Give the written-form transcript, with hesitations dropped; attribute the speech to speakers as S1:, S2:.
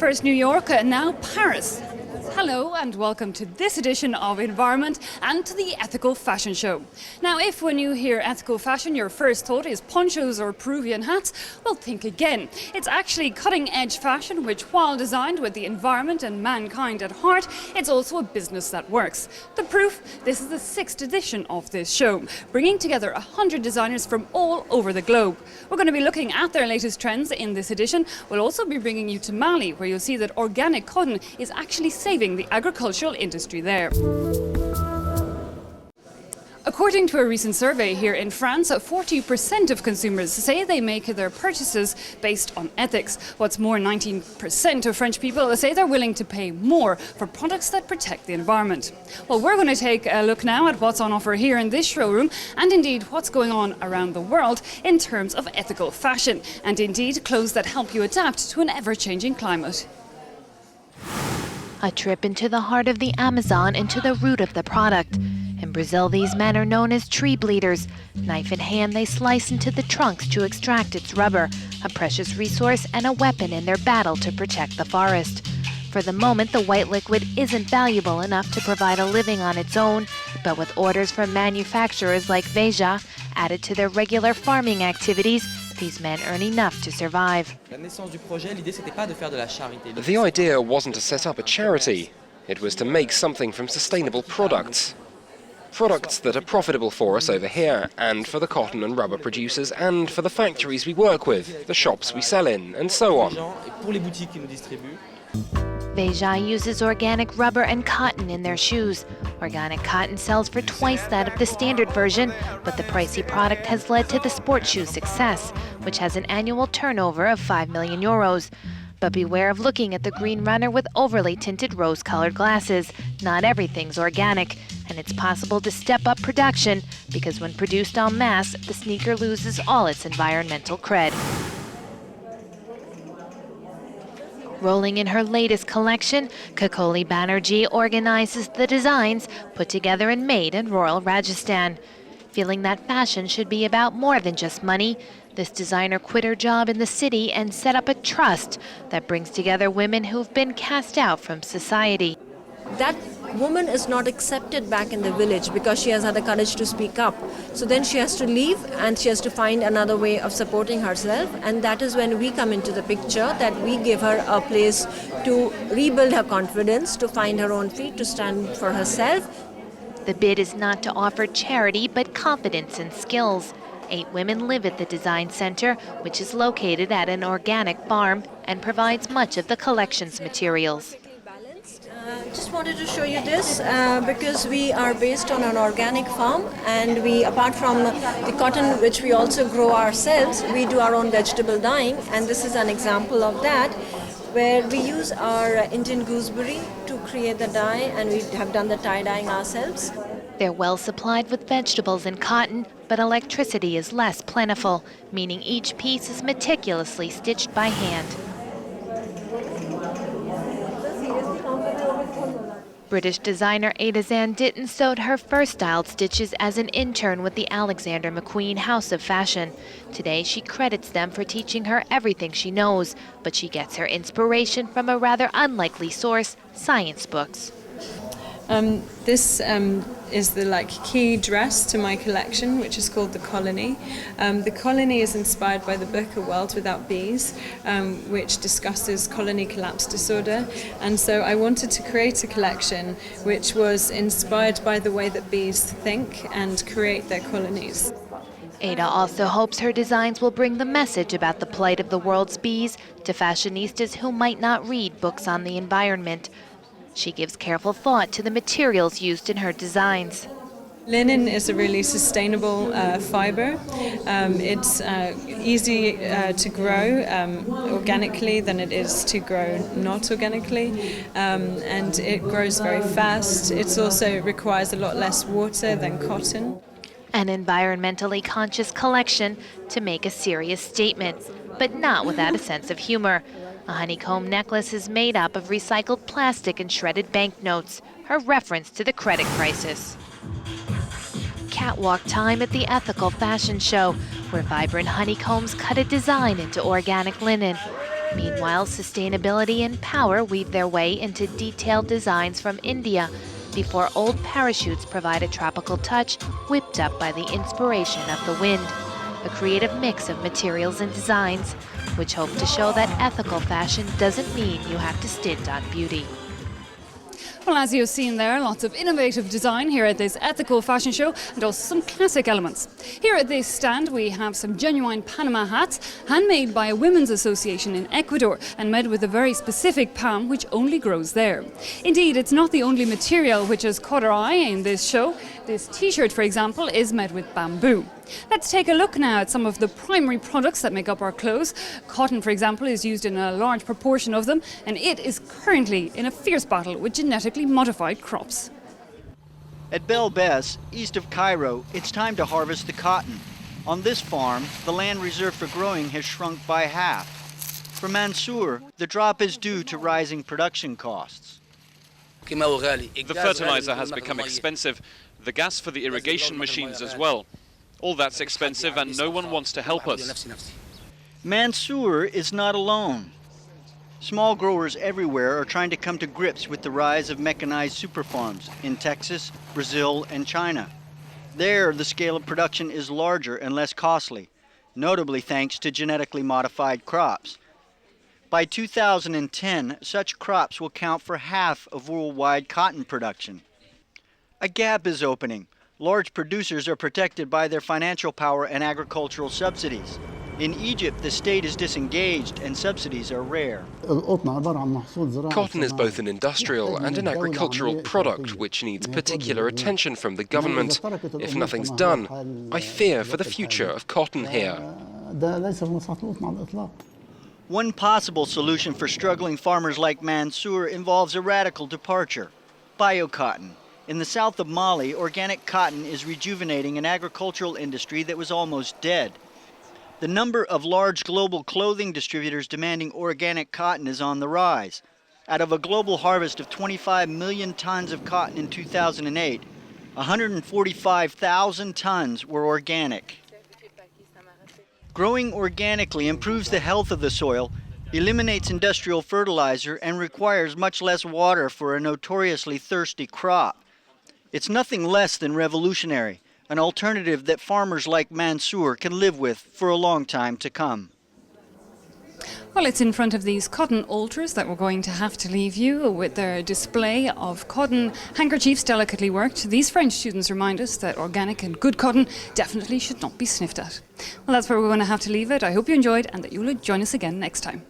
S1: first New York, now Paris. Hello and welcome to this edition of Environment and to the Ethical Fashion Show. Now, if when you hear ethical fashion your first thought is ponchos or Peruvian hats, well, think again. It's actually cutting-edge fashion which, while designed with the environment and mankind at heart, it's also a business that works. The proof? This is the 6th edition of this show, bringing together 100 designers from all over the globe. We're going to be looking at their latest trends in this edition. We'll also be bringing you to Mali, where you'll see that organic cotton is actually saving the agricultural industry there. According to a recent survey here in France, 40% of consumers say they make their purchases based on ethics. What's more, 19% of French people say they're willing to pay more for products that protect the environment. Well, we're going to take a look now at what's on offer here in this showroom and indeed what's going on around the world in terms of ethical fashion and indeed clothes that help you adapt to an ever-changing climate.
S2: A trip into the heart of the Amazon and to the root of the product. In Brazil, these men are known as tree bleeders. Knife in hand, they slice into the trunks to extract its rubber, a precious resource and a weapon in their battle to protect the forest. For the moment, the white liquid isn't valuable enough to provide a living on its own, but with orders from manufacturers like Veja added to their regular farming activities, these men earn enough to survive.
S3: The idea wasn't to set up a charity. It was to make something from sustainable products. Products that are profitable for us over here, and for the cotton and rubber producers, and for the factories we work with, the shops we sell in, and so on.
S2: Veja uses organic rubber and cotton in their shoes. Organic cotton sells for twice that of the standard version, but the pricey product has led to the sports shoe success, which has an annual turnover of 5 million euros. But beware of looking at the green runner with overly tinted rose-colored glasses. Not everything's organic, and it's possible to step up production because when produced en masse, the sneaker loses all its environmental cred. Rolling in her latest collection, Kakoli Banerjee organizes the designs put together and made in Royal Rajasthan. Feeling that fashion should be about more than just money, this designer quit her job in the city and set up a trust that brings together women who've been cast out from society.
S4: That woman is not accepted back in the village because she has had the courage to speak up. So then she has to leave and she has to find another way of supporting herself, and that is when we come into the picture, that we give her a place to rebuild her confidence, to find her own feet, to stand for herself.
S2: The bid is not to offer charity but confidence and skills. 8 women live at the Design Center, which is located at an organic farm and provides much of the collection's materials.
S4: Just wanted to show you this because we are based on an organic farm, and we, apart from the cotton which we also grow ourselves, we do our own vegetable dyeing, and this is an example of that, where we use our Indian gooseberry to create the dye, and we have done the tie dyeing ourselves.
S2: They're well supplied with vegetables and cotton, but electricity is less plentiful, meaning each piece is meticulously stitched by hand. British designer Ada Zan Ditton sewed her first styled stitches as an intern with the Alexander McQueen House of Fashion. Today, she credits them for teaching her everything she knows, but she gets her inspiration from a rather unlikely source, science books.
S5: This is the key dress to my collection, which is called The Colony. The Colony is inspired by the book A World Without Bees, which discusses colony collapse disorder. And so I wanted to create a collection which was inspired by the way that bees think and create their colonies.
S2: Ada also hopes her designs will bring the message about the plight of the world's bees to fashionistas who might not read books on the environment. She gives careful thought to the materials used in her designs.
S5: Linen is a really sustainable fiber. It's easy to grow organically than it is to grow not organically, and it grows very fast. It also requires a lot less water than cotton.
S2: An environmentally conscious collection to make a serious statement, but not without a sense of humor. A honeycomb necklace is made up of recycled plastic and shredded banknotes, her reference to the credit crisis. Catwalk time at the Ethical Fashion Show, where vibrant honeycombs cut a design into organic linen. Meanwhile, sustainability and power weave their way into detailed designs from India before old parachutes provide a tropical touch whipped up by the inspiration of the wind. A creative mix of materials and designs, which hope to show that ethical fashion doesn't mean you have to stint on beauty.
S1: Well, as you've seen there, lots of innovative design here at this ethical fashion show and also some classic elements. Here at this stand we have some genuine Panama hats, handmade by a women's association in Ecuador and made with a very specific palm which only grows there. Indeed, it's not the only material which has caught our eye in this show. This t-shirt, for example, is made with bamboo. Let's take a look now at some of the primary products that make up our clothes. Cotton, for example, is used in a large proportion of them, and it is currently in a fierce battle with genetically modified crops.
S6: At Bel Bes, east of Cairo, it's time to harvest the cotton. On this farm, the land reserved for growing has shrunk by half. For Mansour, the drop is due to rising production costs.
S7: The fertilizer has become expensive, the gas for the irrigation machines as well. All that's expensive and no one wants to help us.
S6: Mansour is not alone. Small growers everywhere are trying to come to grips with the rise of mechanized super farms in Texas, Brazil, and China. There, the scale of production is larger and less costly, notably thanks to genetically modified crops. By 2010, such crops will count for half of worldwide cotton production. A gap is opening. Large producers are protected by their financial power and agricultural subsidies. In Egypt, the state is disengaged and subsidies are rare.
S3: Cotton is both an industrial and an agricultural product which needs particular attention from the government. If nothing's done, I fear for the future of cotton here.
S6: One possible solution for struggling farmers like Mansour involves a radical departure: biocotton. In the south of Mali, organic cotton is rejuvenating an agricultural industry that was almost dead. The number of large global clothing distributors demanding organic cotton is on the rise. Out of a global harvest of 25 million tons of cotton in 2008, 145,000 tons were organic. Growing organically improves the health of the soil, eliminates industrial fertilizer, and requires much less water for a notoriously thirsty crop. It's nothing less than revolutionary, an alternative that farmers like Mansour can live with for a long time to come.
S1: Well, it's in front of these cotton altars that we're going to have to leave you with their display of cotton handkerchiefs delicately worked. These French students remind us that organic and good cotton definitely should not be sniffed at. Well, that's where we're going to have to leave it. I hope you enjoyed and that you'll join us again next time.